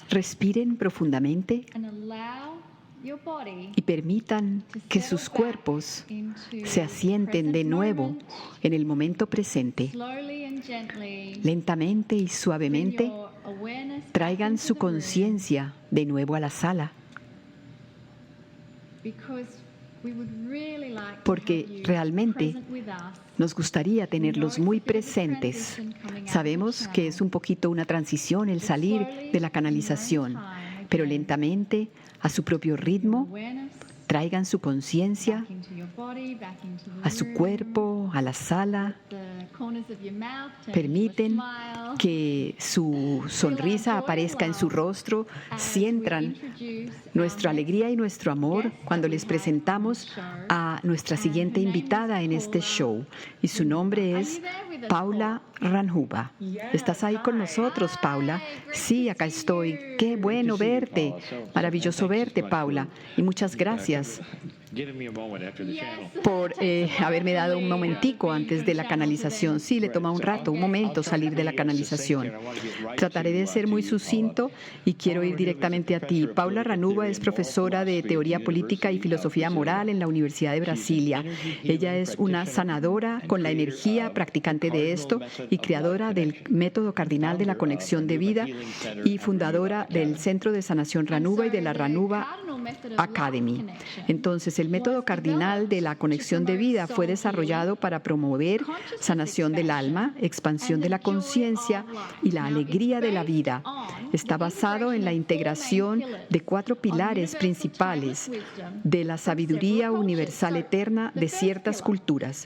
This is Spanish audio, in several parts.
Respiren profundamente y permitan que sus cuerpos se asienten de nuevo en el momento presente. Lentamente y suavemente traigan su conciencia de nuevo a la sala, porque realmente nos gustaría tenerlos muy presentes. Sabemos que es un poquito una transición el salir de la canalización, pero lentamente, a su propio ritmo, traigan su conciencia a su cuerpo, a la sala. Permiten que su sonrisa aparezca en su rostro. Sientan nuestra alegría y nuestro amor cuando les presentamos a nuestra siguiente invitada en este show. Y su nombre es Paula Ranhuba. ¿Estás ahí con nosotros, Paula? Sí, acá estoy. Qué bueno verte. Maravilloso verte, Paula. Y muchas gracias por haberme dado un momentico antes de la canalización. Sí, le toma un rato, un momento salir de la canalización. Trataré de ser muy sucinto y quiero ir directamente a ti. Paula Ranhuba es profesora de Teoría Política y Filosofía Moral en la Universidad de Brasilia. Ella es una sanadora con la energía, practicante de esto y creadora del método cardinal de la conexión de vida y fundadora del Centro de Sanación Ranhuba y de la Ranhuba Academy. Entonces, el método cardinal de la conexión de vida fue desarrollado para promover sanación del alma, expansión de la conciencia y la alegría de la vida. Está basado en la integración de 4 pilares principales de la sabiduría universal eterna de ciertas culturas.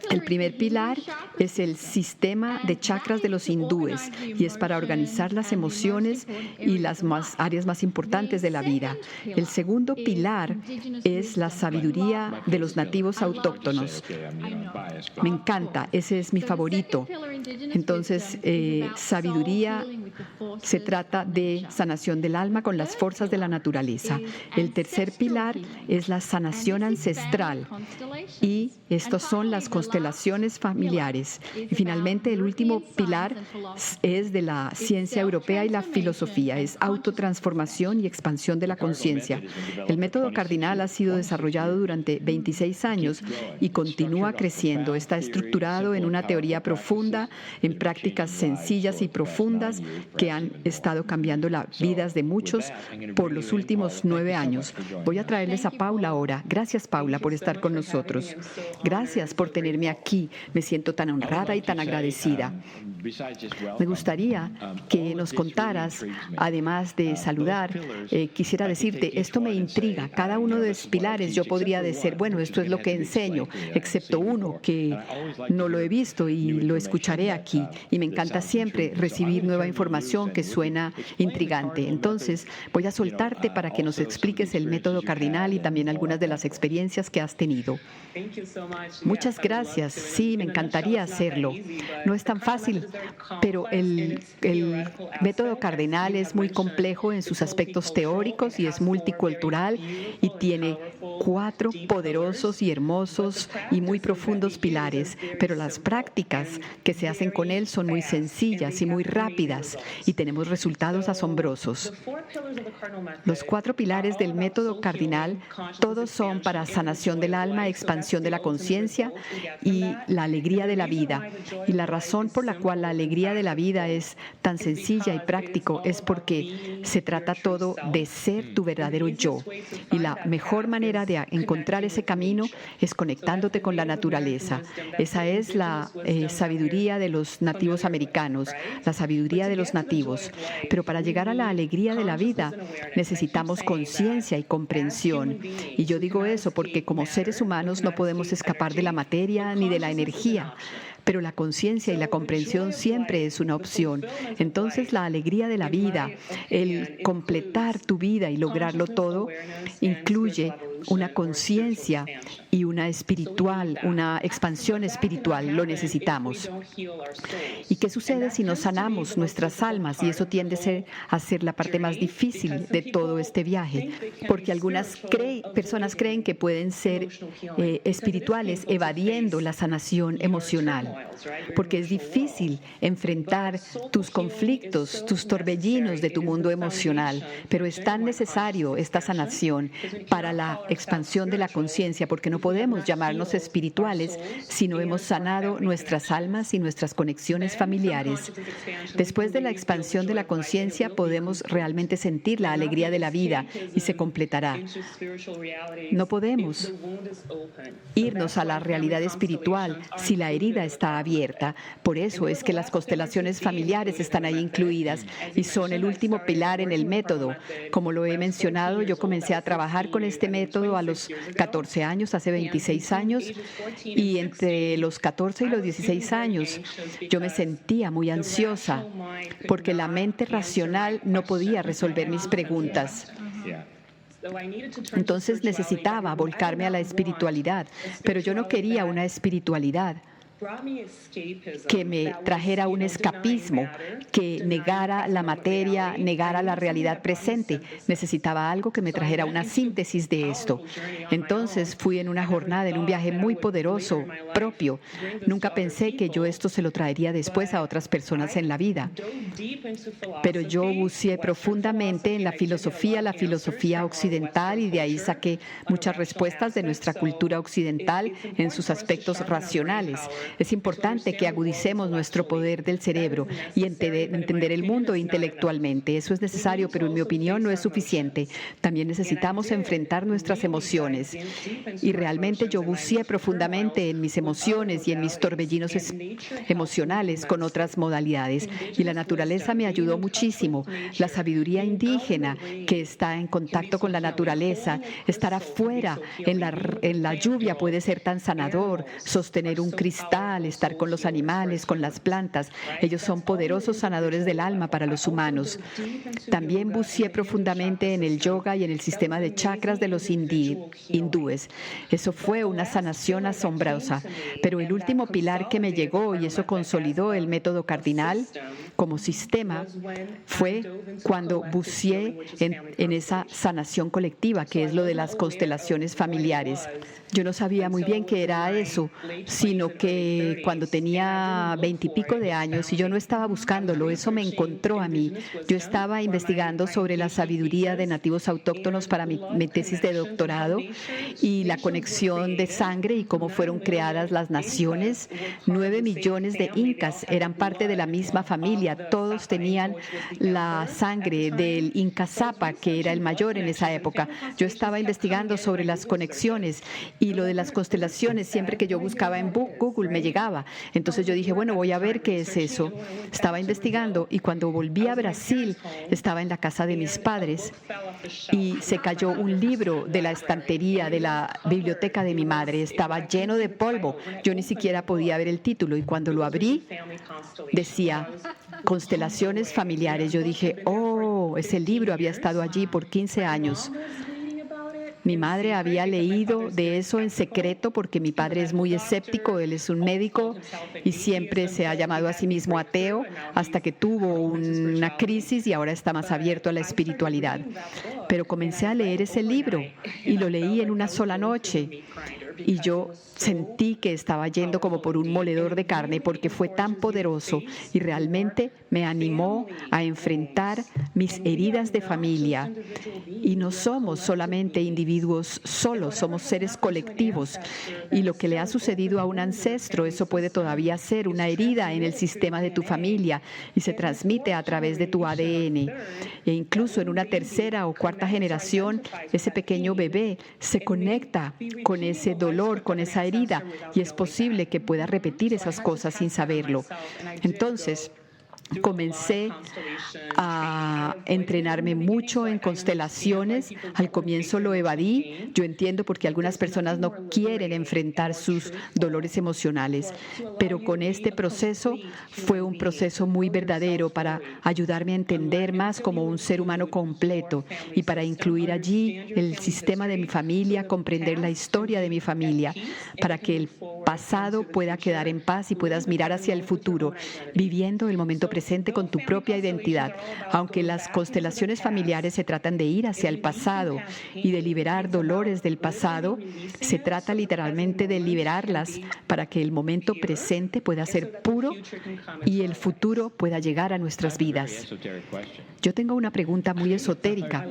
El primer pilar es el sistema de chakras de los hindúes y es para organizar las emociones y las áreas más importantes de la vida. El segundo pilar es la sabiduría de los nativos autóctonos. Me encanta, ese es mi favorito. Entonces, sabiduría se trata de sanación del alma con las fuerzas de la naturaleza. El tercer pilar es la sanación ancestral y estos son las constelaciones familiares. Y finalmente, el último pilar es de la ciencia europea y la filosofía, es autotransformación y expansión de la conciencia. El método cardinal ha sido desarrollado durante 26 años y continúa creciendo. Está estructurado en una teoría profunda, en prácticas sencillas y profundas que han estado cambiando las vidas de muchos por los últimos 9 años. Voy a traerles a Paula ahora. Gracias, Paula, por estar con nosotros. Gracias por tenerme aquí. Me siento tan honrada y tan agradecida. Me gustaría que nos contaras, además de saludar, quisiera decirte, esto me intriga. Cada uno de los pilares yo podría decir, bueno, esto es lo que enseño, excepto uno que no lo he visto y lo escucharé aquí. Y me encanta siempre recibir nueva información que suena intrigante. Entonces, voy a soltarte para que nos expliques el método cardinal y también algunas de las experiencias que has tenido. Muchas gracias. Sí, me encantaría hacerlo. No es tan fácil, pero el método cardinal es muy complejo en sus aspectos teóricos y es multicultural y tiene 4 poderosos y hermosos y muy profundos pilares, pero las prácticas que se hacen con él son muy sencillas y muy rápidas y tenemos resultados asombrosos. Los 4 pilares del método cardinal, todos son para sanación del alma, expansión de la conciencia y la alegría de la vida. Y la razón por la cual la alegría de la vida es tan sencilla y práctico es porque se trata todo de ser tu verdadero yo. Y la mejor manera de encontrar ese camino es conectándote con la naturaleza. Esa es la sabiduría de los nativos americanos, la sabiduría de los nativos. Pero para llegar a la alegría de la vida necesitamos conciencia y comprensión. Y yo digo eso porque como seres humanos no podemos escapar de la materia ni de la energía. Pero la conciencia y la comprensión siempre es una opción. Entonces, la alegría de la vida, el completar tu vida y lograrlo todo, incluye una conciencia y una espiritual, una expansión espiritual. Lo necesitamos. ¿Y qué sucede si no sanamos nuestras almas? Y eso tiende a ser la parte más difícil de todo este viaje, porque algunas personas creen que pueden ser espirituales evadiendo la sanación emocional, porque es difícil enfrentar tus conflictos, tus torbellinos de tu mundo emocional, pero es tan necesario esta sanación para la expansión de la conciencia, porque no podemos llamarnos espirituales si no hemos sanado nuestras almas y nuestras conexiones familiares. Después de la expansión de la conciencia podemos realmente sentir la alegría de la vida y se completará. No podemos irnos a la realidad espiritual si la herida está abierta. Por eso es que las constelaciones familiares están ahí incluidas y son el último pilar en el método. Como lo he mencionado, yo comencé a trabajar con este método a los 14 años, hace 26 años, y entre los 14 y los 16 años yo me sentía muy ansiosa porque la mente racional no podía resolver mis preguntas. Entonces necesitaba volcarme a la espiritualidad, pero yo no quería una espiritualidad que me trajera un escapismo, que negara la materia, negara la realidad presente. Necesitaba algo que me trajera una síntesis de esto. Entonces fui en una jornada, en un viaje muy poderoso, propio. Nunca pensé que yo esto se lo traería después a otras personas en la vida. Pero yo buceé profundamente en la filosofía occidental, y de ahí saqué muchas respuestas de nuestra cultura occidental en sus aspectos racionales. Es importante que agudicemos nuestro poder del cerebro y entender el mundo intelectualmente. Eso es necesario, pero en mi opinión no es suficiente. También necesitamos enfrentar nuestras emociones. Y realmente yo buceé profundamente en mis emociones y en mis torbellinos emocionales con otras modalidades. Y la naturaleza me ayudó muchísimo. La sabiduría indígena que está en contacto con la naturaleza, estar afuera en la lluvia puede ser tan sanador, sostener un cristal, estar con los animales, con las plantas. Ellos son poderosos sanadores del alma para los humanos. También buceé profundamente en el yoga y en el sistema de chakras de los hindúes. Eso fue una sanación asombrosa. Pero el último pilar que me llegó, y eso consolidó el método cardinal como sistema, fue cuando buceé en esa sanación colectiva, que es lo de las constelaciones familiares. Yo no sabía muy bien qué era eso, sino que cuando tenía 20 y pico de años, y yo no estaba buscándolo, eso me encontró a mí. Yo estaba investigando sobre la sabiduría de nativos autóctonos para mi tesis de doctorado y la conexión de sangre y cómo fueron creadas las naciones. 9 millones de incas eran parte de la misma familia. Todos tenían la sangre del Inca Zapa, que era el mayor en esa época. Yo estaba investigando sobre las conexiones y lo de las constelaciones, siempre que yo buscaba en Google me llegaba. Entonces yo dije, bueno, voy a ver qué es eso. Estaba investigando y cuando volví a Brasil, estaba en la casa de mis padres y se cayó un libro de la estantería de la biblioteca de mi madre. Estaba lleno de polvo. Yo ni siquiera podía ver el título y cuando lo abrí, decía Constelaciones familiares. Yo dije, oh, ese libro había estado allí por 15 años. Mi madre había leído de eso en secreto porque mi padre es muy escéptico, él es un médico y siempre se ha llamado a sí mismo ateo hasta que tuvo una crisis y ahora está más abierto a la espiritualidad. Pero comencé a leer ese libro y lo leí en una sola noche. Y yo sentí que estaba yendo como por un moledor de carne porque fue tan poderoso y realmente me animó a enfrentar mis heridas de familia. Y no somos solamente individuos solos, somos seres colectivos. Y lo que le ha sucedido a un ancestro, eso puede todavía ser una herida en el sistema de tu familia y se transmite a través de tu ADN. E incluso en una tercera o cuarta generación, ese pequeño bebé se conecta con ese dolor, con esa herida, y es posible que pueda repetir esas cosas sin saberlo. Entonces, comencé a entrenarme mucho en constelaciones. Al comienzo lo evadí. Yo entiendo por qué algunas personas no quieren enfrentar sus dolores emocionales, pero con este proceso fue un proceso muy verdadero para ayudarme a entender más como un ser humano completo y para incluir allí el sistema de mi familia, comprender la historia de mi familia, para que el pasado pueda quedar en paz y puedas mirar hacia el futuro, viviendo el momento presente con tu propia identidad. Aunque las constelaciones familiares se tratan de ir hacia el pasado y de liberar dolores del pasado, se trata literalmente de liberarlas para que el momento presente pueda ser puro y el futuro pueda llegar a nuestras vidas. Yo tengo una pregunta muy esotérica.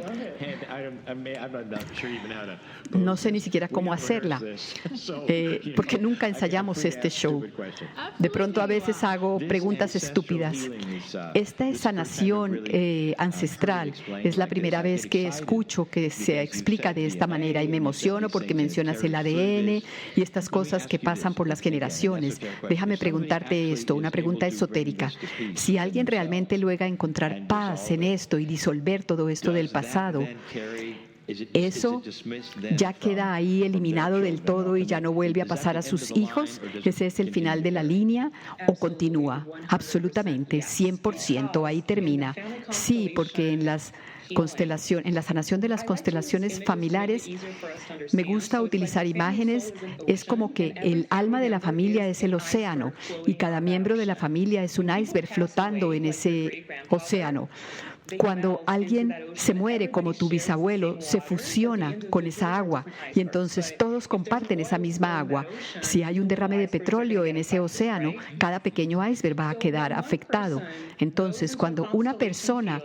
No sé ni siquiera cómo hacerla, porque nunca ensayamos este show. De pronto a veces hago preguntas estúpidas. Esta es sanación ancestral. Es la primera vez que escucho que se explica de esta manera y me emociono porque mencionas el ADN y estas cosas que pasan por las generaciones. Déjame preguntarte esto, una pregunta esotérica. Si alguien realmente logra encontrar paz en esto y disolver todo esto del pasado, ¿eso ya queda ahí eliminado del todo y ya no vuelve a pasar a sus hijos? ¿Ese es el final de la línea o continúa? Absolutamente, 100%, ahí termina. Sí, porque en la sanación de las constelaciones familiares, me gusta utilizar imágenes. Es como que el alma de la familia es el océano y cada miembro de la familia es un iceberg flotando en ese océano. Cuando alguien se muere, como tu bisabuelo, se fusiona con esa agua y entonces todos comparten esa misma agua. Si hay un derrame de petróleo en ese océano, cada pequeño iceberg va a quedar afectado. Entonces, cuando una persona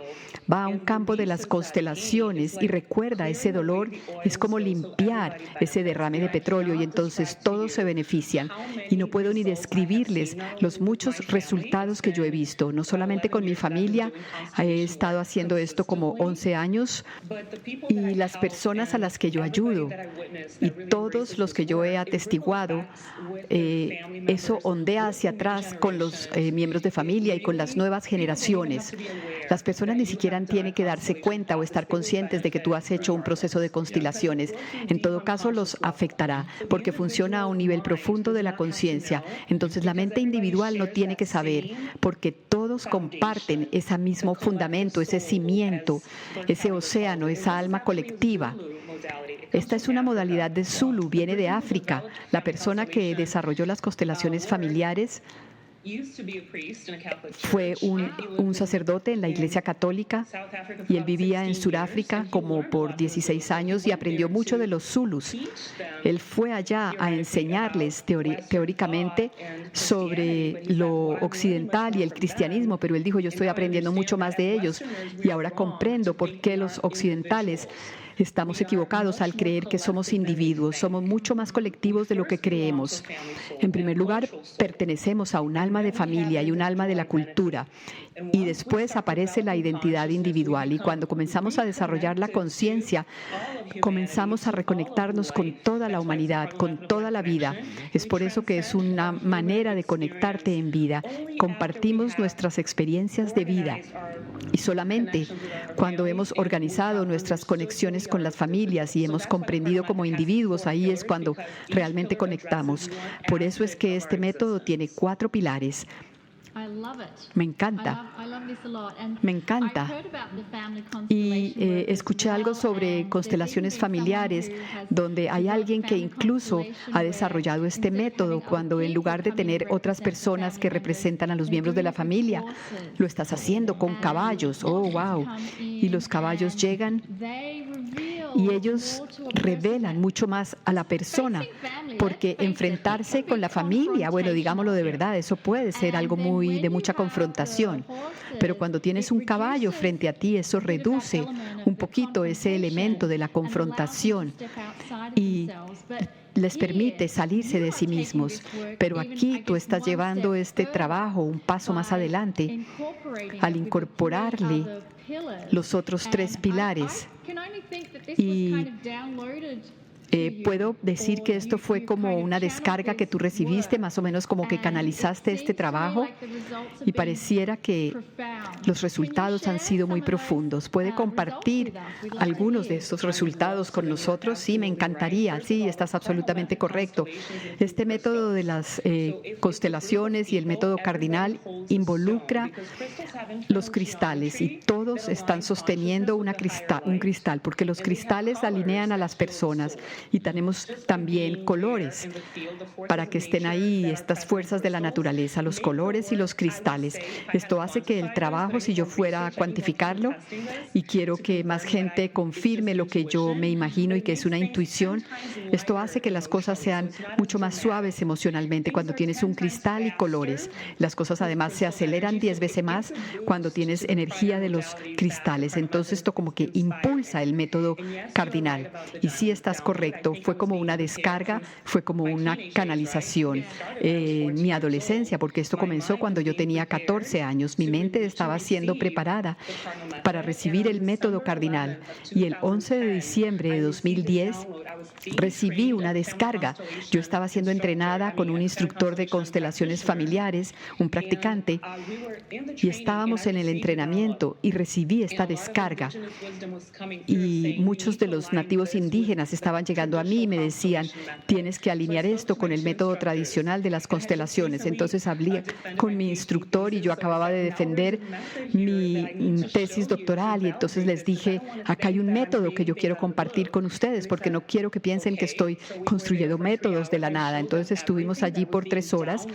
va a un campo de las constelaciones y recuerda ese dolor, es como limpiar ese derrame de petróleo y entonces todos se benefician. Y no puedo ni describirles los muchos resultados que yo he visto, no solamente con mi familia. He estado haciendo esto como 11 años y las personas a las que yo ayudo y todos los que yo he atestiguado, eso ondea hacia atrás con los miembros de familia y con las nuevas generaciones. Las personas ni siquiera tienen que darse cuenta o estar conscientes de que tú has hecho un proceso de constelaciones. En todo caso, los afectará porque funciona a un nivel profundo de la conciencia. Entonces, la mente individual no tiene que saber porque todos comparten ese mismo fundamento, ese cimiento, ese océano, esa alma colectiva. Esta es una modalidad de Zulu, viene de África. La persona que desarrolló las constelaciones familiares fue un sacerdote en la Iglesia Católica y él vivía en Sudáfrica como por 16 años y aprendió mucho de los Zulus. Él fue allá a enseñarles teóricamente sobre lo occidental y el cristianismo, pero él dijo, yo estoy aprendiendo mucho más de ellos y ahora comprendo por qué los occidentales estamos equivocados al creer que somos individuos, somos mucho más colectivos de lo que creemos. En primer lugar, pertenecemos a un alma de familia y un alma de la cultura. Y después aparece la identidad individual. Y cuando comenzamos a desarrollar la conciencia, comenzamos a reconectarnos con toda la humanidad, con toda la vida. Es por eso que es una manera de conectarte en vida. Compartimos nuestras experiencias de vida. Y solamente cuando hemos organizado nuestras conexiones con las familias y hemos comprendido como individuos, ahí es cuando realmente conectamos. Por eso es que este método tiene 4 pilares. Me encanta. Me encanta. Y escuché algo sobre constelaciones familiares, donde hay alguien que incluso ha desarrollado este método, cuando en lugar de tener otras personas que representan a los miembros de la familia, lo estás haciendo con caballos. Oh, wow. Y los caballos llegan y ellos revelan mucho más a la persona, porque enfrentarse con la familia, bueno, digámoslo de verdad, eso puede ser algo de mucha confrontación, pero cuando tienes un caballo frente a ti, eso reduce un poquito ese elemento de la confrontación y les permite salirse de sí mismos. Pero aquí tú estás llevando este trabajo un paso más adelante al incorporarle los otros 3 pilares. Y Puedo decir que esto fue como una descarga que tú recibiste, más o menos como que canalizaste este trabajo y pareciera que los resultados han sido muy profundos. ¿Puede compartir algunos de estos resultados con nosotros? Sí, me encantaría. Sí, estás absolutamente correcto. Este método de las constelaciones y el método cardinal involucra los cristales y todos están sosteniendo un cristal, porque los cristales alinean a las personas. Y tenemos también colores para que estén ahí estas fuerzas de la naturaleza, los colores y los cristales. Esto hace que el trabajo, si yo fuera a cuantificarlo, y quiero que más gente confirme lo que yo me imagino y que es una intuición, esto hace que las cosas sean mucho más suaves emocionalmente cuando tienes un cristal y colores. Las cosas además se aceleran 10 veces más cuando tienes energía de los cristales. Entonces esto como que impulsa el método cardinal. Y sí estás correcto. Fue como una descarga, fue como una canalización. Mi adolescencia, porque esto comenzó cuando yo tenía 14 años. Mi mente estaba siendo preparada para recibir el método cardinal. Y el 11 de diciembre de 2010 recibí una descarga. Yo estaba siendo entrenada con un instructor de constelaciones familiares, un practicante, y estábamos en el entrenamiento y recibí esta descarga. Y muchos de los nativos indígenas estaban llegando a mí y me decían, tienes que alinear esto con el método tradicional de las constelaciones. Entonces hablé con mi instructor y yo acababa de defender mi tesis doctoral y entonces les dije, acá hay un método que yo quiero compartir con ustedes porque no quiero que piensen que estoy construyendo métodos de la nada. Entonces estuvimos allí por 3 horas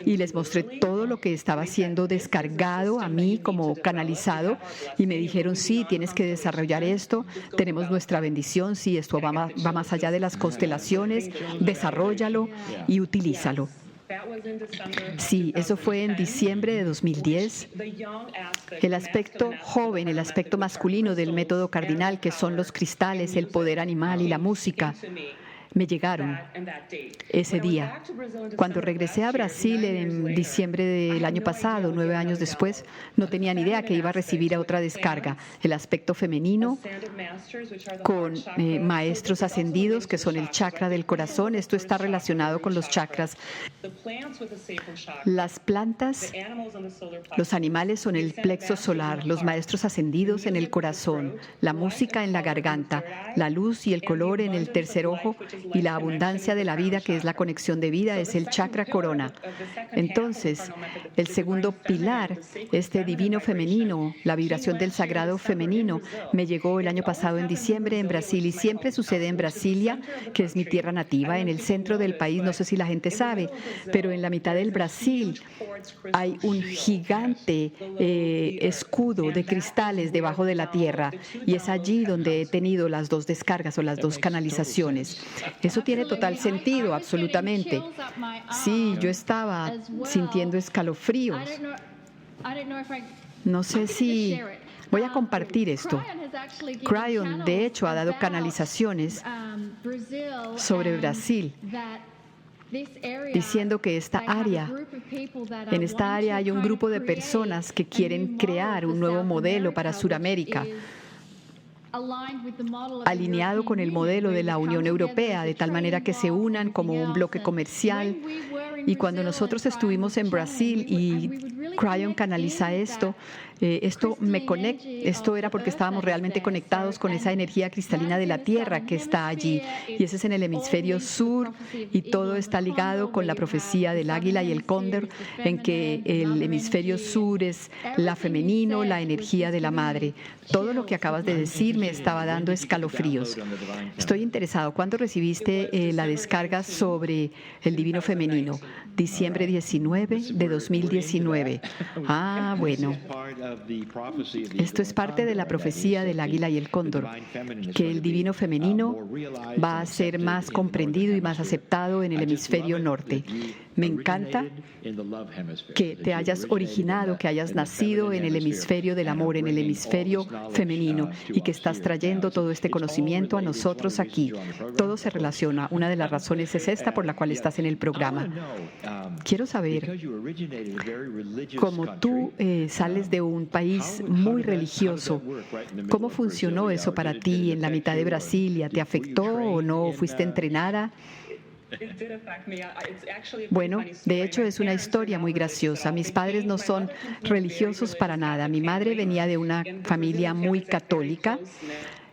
y les mostré todo lo que estaba siendo descargado a mí como canalizado y me dijeron, sí, tienes que desarrollar esto, tenemos nuestra bendición, sí, esto va más allá de las constelaciones, desarróllalo y utilízalo. Sí, eso fue en diciembre de 2010. El aspecto joven, el aspecto masculino del método cardinal, que son los cristales, el poder animal y la música, me llegaron ese día. Cuando regresé a Brasil en diciembre del año pasado, 9 años después, no tenía ni idea que iba a recibir otra descarga. El aspecto femenino con maestros ascendidos, que son el chakra del corazón. Esto está relacionado con los chakras. Las plantas, los animales son el plexo solar, los maestros ascendidos en el corazón, la música en la garganta, la luz y el color en el tercer ojo, y la abundancia de la vida, que es la conexión de vida, es el chakra corona. Entonces, el segundo pilar, este divino femenino, la vibración del sagrado femenino, me llegó el año pasado en diciembre en Brasil y siempre sucede en Brasilia, que es mi tierra nativa, en el centro del país. No sé si la gente sabe, pero en la mitad del Brasil hay un gigante escudo de cristales debajo de la tierra y es allí donde he tenido las 2 descargas o las 2 canalizaciones. Eso tiene total sentido, absolutamente. Sí, yo estaba sintiendo escalofríos. No sé si voy a compartir esto. Cryon, de hecho, ha dado canalizaciones sobre Brasil, diciendo que en esta área hay un grupo de personas que quieren crear un nuevo modelo para Suramérica, alineado con el modelo de la Unión Europea, de tal manera que se unan como un bloque comercial. Y cuando nosotros estuvimos en Brasil y Cryon canaliza esto, esto era porque estábamos realmente conectados con esa energía cristalina de la Tierra que está allí. Y ese es en el hemisferio sur y todo está ligado con la profecía del águila y el cóndor, en que el hemisferio sur es la femenino, la energía de la madre. Todo lo que acabas de decir me estaba dando escalofríos. Estoy interesado. ¿Cuándo recibiste la descarga sobre el divino femenino? Diciembre 19 de 2019. Ah, bueno. Esto es parte de la profecía del águila y el cóndor, que el divino femenino va a ser más comprendido y más aceptado en el hemisferio norte. Me encanta que te hayas originado, que hayas nacido en el hemisferio del amor, en el hemisferio femenino, y que estás trayendo todo este conocimiento a nosotros aquí. Todo se relaciona. Una de las razones es esta por la cual estás en el programa. Quiero saber, como tú sales de un país muy religioso, ¿cómo funcionó eso para ti en la mitad de Brasilia? ¿Te afectó o no fuiste entrenada? Bueno, de hecho es una historia muy graciosa. Mis padres no son religiosos para nada. Mi madre venía de una familia muy católica.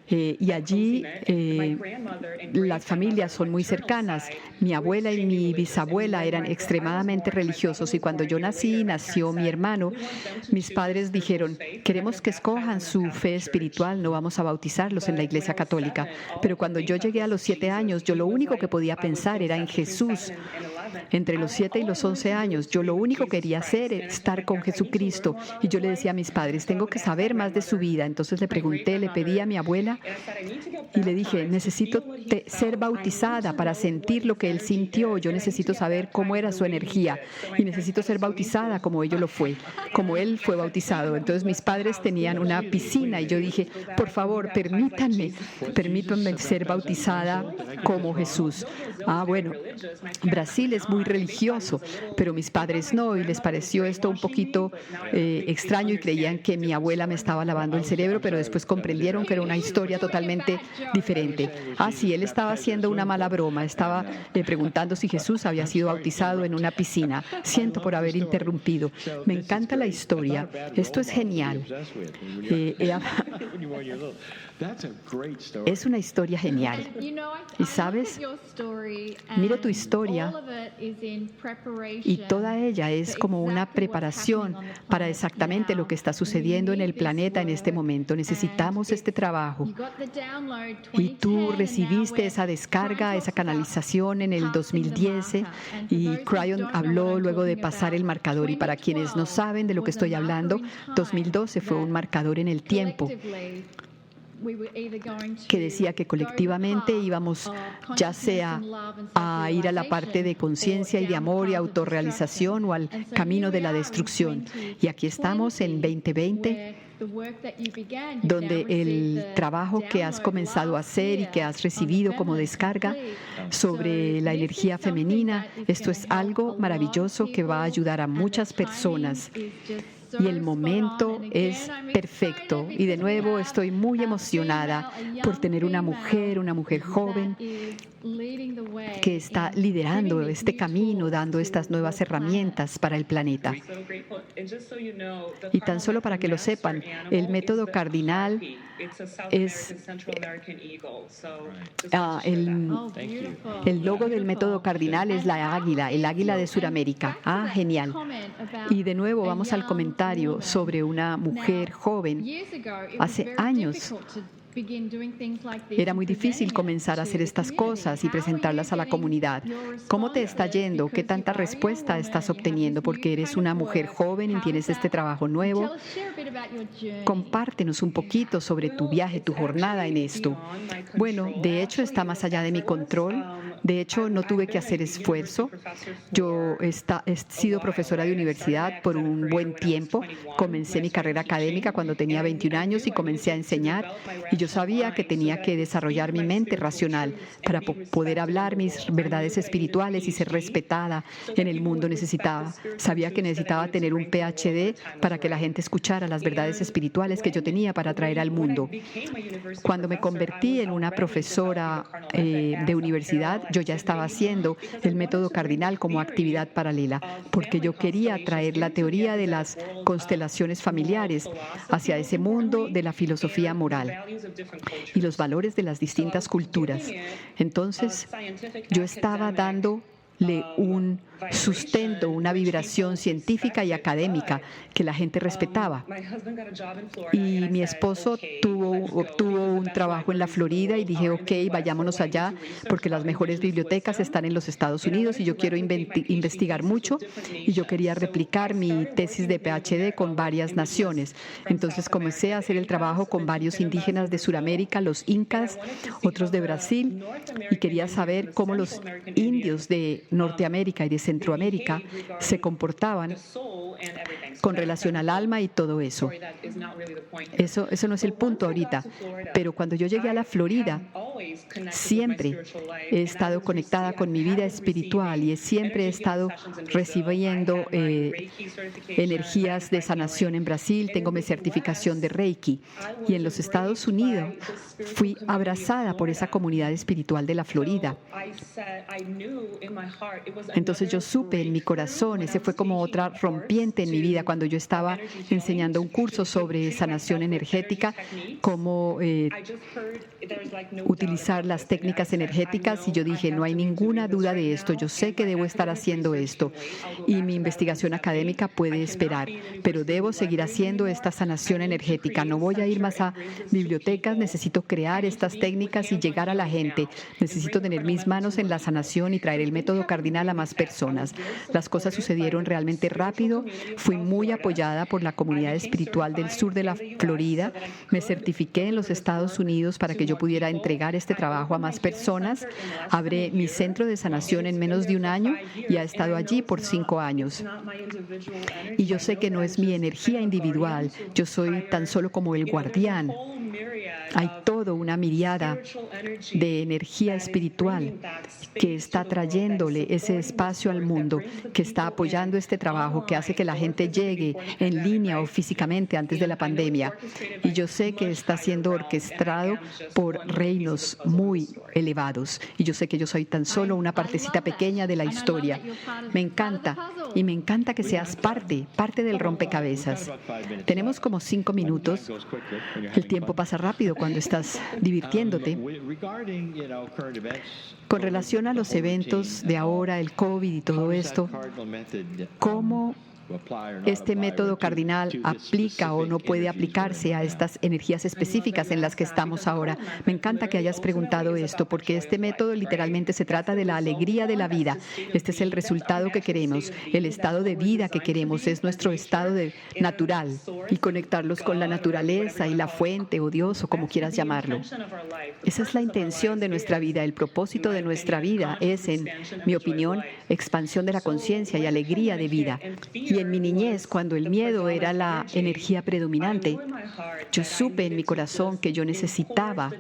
Y allí las familias son muy cercanas. Mi abuela y mi bisabuela eran extremadamente religiosos y cuando yo nació mi hermano, mis padres dijeron, queremos que escojan su fe espiritual, no vamos a bautizarlos en la Iglesia Católica. Pero cuando yo llegué a los 7 años, yo lo único que podía pensar era en Jesús. Entre los 7 y los 11 años, yo lo único que quería hacer era estar con Jesucristo. Y yo le decía a mis padres, tengo que saber más de su vida. Entonces le pedí a mi abuela y le dije, necesito ser bautizada para sentir lo que él sintió. Yo necesito saber cómo era su energía y necesito ser bautizada como como él fue bautizado. Entonces mis padres tenían una piscina y yo dije, por favor, permítanme ser bautizada como Jesús. Bueno, Brasil es muy religioso, pero mis padres no, y les pareció esto un poquito extraño y creían que mi abuela me estaba lavando el cerebro, pero después comprendieron que era una historia totalmente diferente. Sí, él estaba haciendo una mala broma, estaba preguntando si Jesús había sido bautizado en una piscina. Siento por haber interrumpido. Me encanta la historia. Esto es genial. Es una historia genial. Y sabes, miro tu historia y toda ella es como una preparación para exactamente lo que está sucediendo en el planeta en este momento. Necesitamos este trabajo. Y tú recibiste esa descarga, esa canalización en el 2010 y Cryon habló luego de pasar el marcador. Y para quienes no saben de lo que estoy hablando, 2012 fue un marcador en el tiempo que decía que colectivamente íbamos ya sea a ir a la parte de conciencia y de amor y autorrealización o al camino de la destrucción. Y aquí estamos en 2020, donde el trabajo que has comenzado a hacer y que has recibido como descarga sobre la energía femenina, esto es algo maravilloso que va a ayudar a muchas personas. Y el momento es perfecto. Y de nuevo estoy muy emocionada por tener una mujer joven que está liderando este camino, dando estas nuevas herramientas para el planeta. Y tan solo para que lo sepan, el método cardinal es el logo del método cardinal es la águila, el águila de Sudamérica. Genial. Y de nuevo vamos al comentario sobre una mujer joven. Hace años era muy difícil comenzar a hacer estas cosas y presentarlas a la comunidad. ¿Cómo te está yendo? ¿Qué tanta respuesta estás obteniendo? Porque eres una mujer joven y tienes este trabajo nuevo. Compártenos un poquito sobre tu viaje, tu jornada en esto. Bueno, de hecho está más allá de mi control. De hecho, no tuve que hacer esfuerzo. Yo he sido profesora de universidad por un buen tiempo. Comencé mi carrera académica cuando tenía 21 años y comencé a enseñar. Y yo sabía que tenía que desarrollar mi mente racional para poder hablar mis verdades espirituales y ser respetada en el mundo. Sabía que necesitaba tener un PhD para que la gente escuchara las verdades espirituales que yo tenía para traer al mundo. Cuando me convertí en una profesora de universidad, yo ya estaba haciendo el método cardinal como actividad paralela, porque yo quería traer la teoría de las constelaciones familiares hacia ese mundo de la filosofía moral y los valores de las distintas culturas. Entonces, yo estaba dándole un sustento, una vibración científica y académica que la gente respetaba. Y mi esposo obtuvo un trabajo en la Florida y dije, ok, vayámonos allá porque las mejores bibliotecas están en los Estados Unidos y yo quiero investigar mucho y yo quería replicar mi tesis de PhD con varias naciones. Entonces comencé a hacer el trabajo con varios indígenas de Sudamérica, los incas, otros de Brasil, y quería saber cómo los indios de Norteamérica y de Centroamérica se comportaban con relación al alma y todo eso. Eso no es el punto ahorita. Pero cuando yo llegué a la Florida, siempre he estado conectada con mi vida espiritual y siempre he estado recibiendo energías de sanación en Brasil. Tengo mi certificación de Reiki. Y en los Estados Unidos fui abrazada por esa comunidad espiritual de la Florida. Entonces yo supe en mi corazón, ese fue como otra rompiente en mi vida cuando yo estaba enseñando un curso sobre sanación energética, cómo utilizar las técnicas energéticas, y yo dije, no hay ninguna duda de esto, yo sé que debo estar haciendo esto y mi investigación académica puede esperar, pero debo seguir haciendo esta sanación energética. No voy a ir más a bibliotecas, necesito crear estas técnicas y llegar a la gente. Necesito tener mis manos en la sanación y traer el método cardinal a más personas. Las cosas sucedieron realmente rápido. Fui muy apoyada por la comunidad espiritual del sur de la Florida. Me certifiqué en los Estados Unidos para que yo pudiera entregar este trabajo a más personas. Abrí mi centro de sanación en menos de un año y ha estado allí por 5 años. Y yo sé que no es mi energía individual, yo soy tan solo como el guardián. Hay toda una miriada de energía espiritual que está trayéndole ese espacio al mundo, que está apoyando este trabajo, que hace que la gente llegue en línea o físicamente antes de la pandemia. Y yo sé que está siendo orquestado por reinos muy elevados. Y yo sé que yo soy tan solo una partecita pequeña de la historia. Me encanta, y me encanta que seas parte del rompecabezas. Tenemos como 5 minutos. El tiempo pasa rápido cuando estás divirtiéndote. Con relación a los eventos de ahora, el COVID y todo esto, ¿cómo este método cardinal aplica o no puede aplicarse a estas energías específicas en las que estamos ahora? Me encanta que hayas preguntado esto, porque este método literalmente se trata de la alegría de la vida. Este es el resultado que queremos, el estado de vida que queremos, es nuestro estado natural, y conectarlos con la naturaleza y la fuente o Dios o como quieras llamarlo. Esa es la intención de nuestra vida. El propósito de nuestra vida es, en mi opinión, expansión de la conciencia y alegría de vida. Y en mi niñez, cuando el miedo era la energía predominante, yo supe en mi corazón que yo necesitaba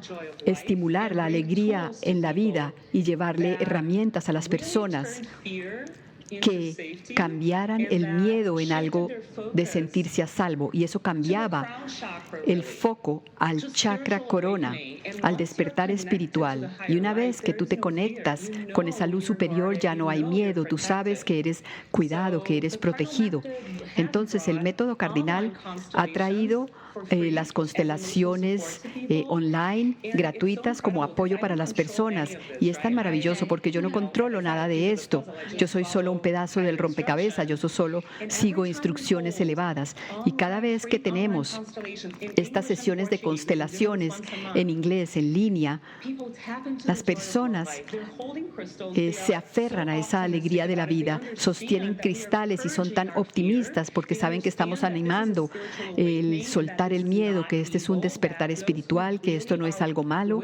estimular la alegría en la vida y llevarle herramientas a las personas que cambiaran el miedo en algo de sentirse a salvo, y eso cambiaba el foco al chakra corona, al despertar espiritual. Y una vez que tú te conectas con esa luz superior, ya no hay miedo, tú sabes que eres cuidado, que eres protegido. Entonces el método cardinal ha traído las constelaciones online gratuitas como apoyo para las personas, y es tan maravilloso porque yo no controlo nada de esto. Yo soy solo un pedazo del rompecabezas, yo solo sigo instrucciones elevadas, y cada vez que tenemos estas sesiones de constelaciones en inglés, en línea, las personas se aferran a esa alegría de la vida, sostienen cristales y son tan optimistas porque saben que estamos animando el soltar el miedo, que este es un despertar espiritual, que esto no es algo malo.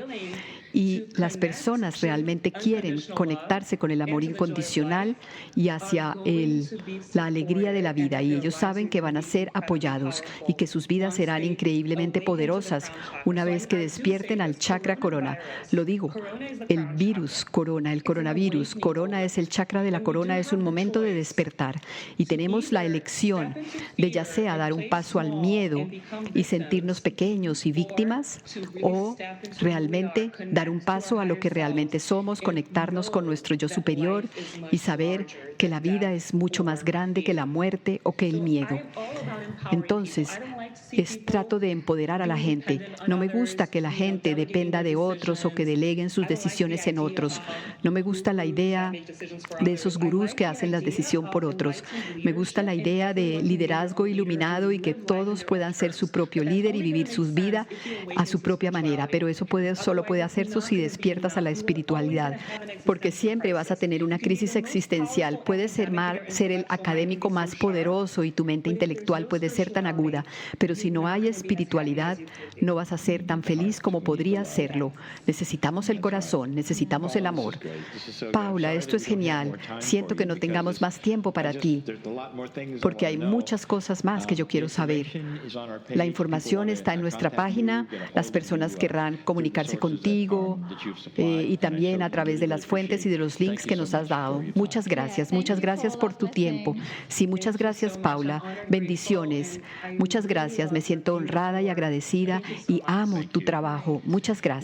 Y las personas realmente quieren conectarse con el amor incondicional y hacia la alegría de la vida. Y ellos saben que van a ser apoyados y que sus vidas serán increíblemente poderosas una vez que despierten al chakra corona. Lo digo, el virus corona, el coronavirus. Corona es el chakra de la corona, es un momento de despertar. Y tenemos la elección de ya sea dar un paso al miedo y sentirnos pequeños y víctimas, o realmente dar un paso a lo que realmente somos, conectarnos con nuestro yo superior y saber que la vida es mucho más grande que la muerte o que el miedo. Entonces, trato de empoderar a la gente. No me gusta que la gente dependa de otros o que deleguen sus decisiones en otros. No me gusta la idea de esos gurús que hacen la decisión por otros. Me gusta la idea de liderazgo iluminado y que todos puedan ser su propio líder y vivir su vida a su propia manera. Pero eso solo puede hacerse esfuerzos y despiertas a la espiritualidad, porque siempre vas a tener una crisis existencial. Puedes ser el académico más poderoso y tu mente intelectual puede ser tan aguda, pero si no hay espiritualidad, no vas a ser tan feliz como podrías serlo. Necesitamos el corazón, necesitamos el amor. Paula, esto es genial. Siento que no tengamos más tiempo para ti, porque hay muchas cosas más que yo quiero saber. La información está en nuestra página. Las personas querrán comunicarse contigo y también a través de las fuentes y de los links que nos has dado. Muchas gracias por tu tiempo. Sí, muchas gracias, Paula. Bendiciones. Muchas gracias. Me siento honrada y agradecida y amo tu trabajo. Muchas gracias.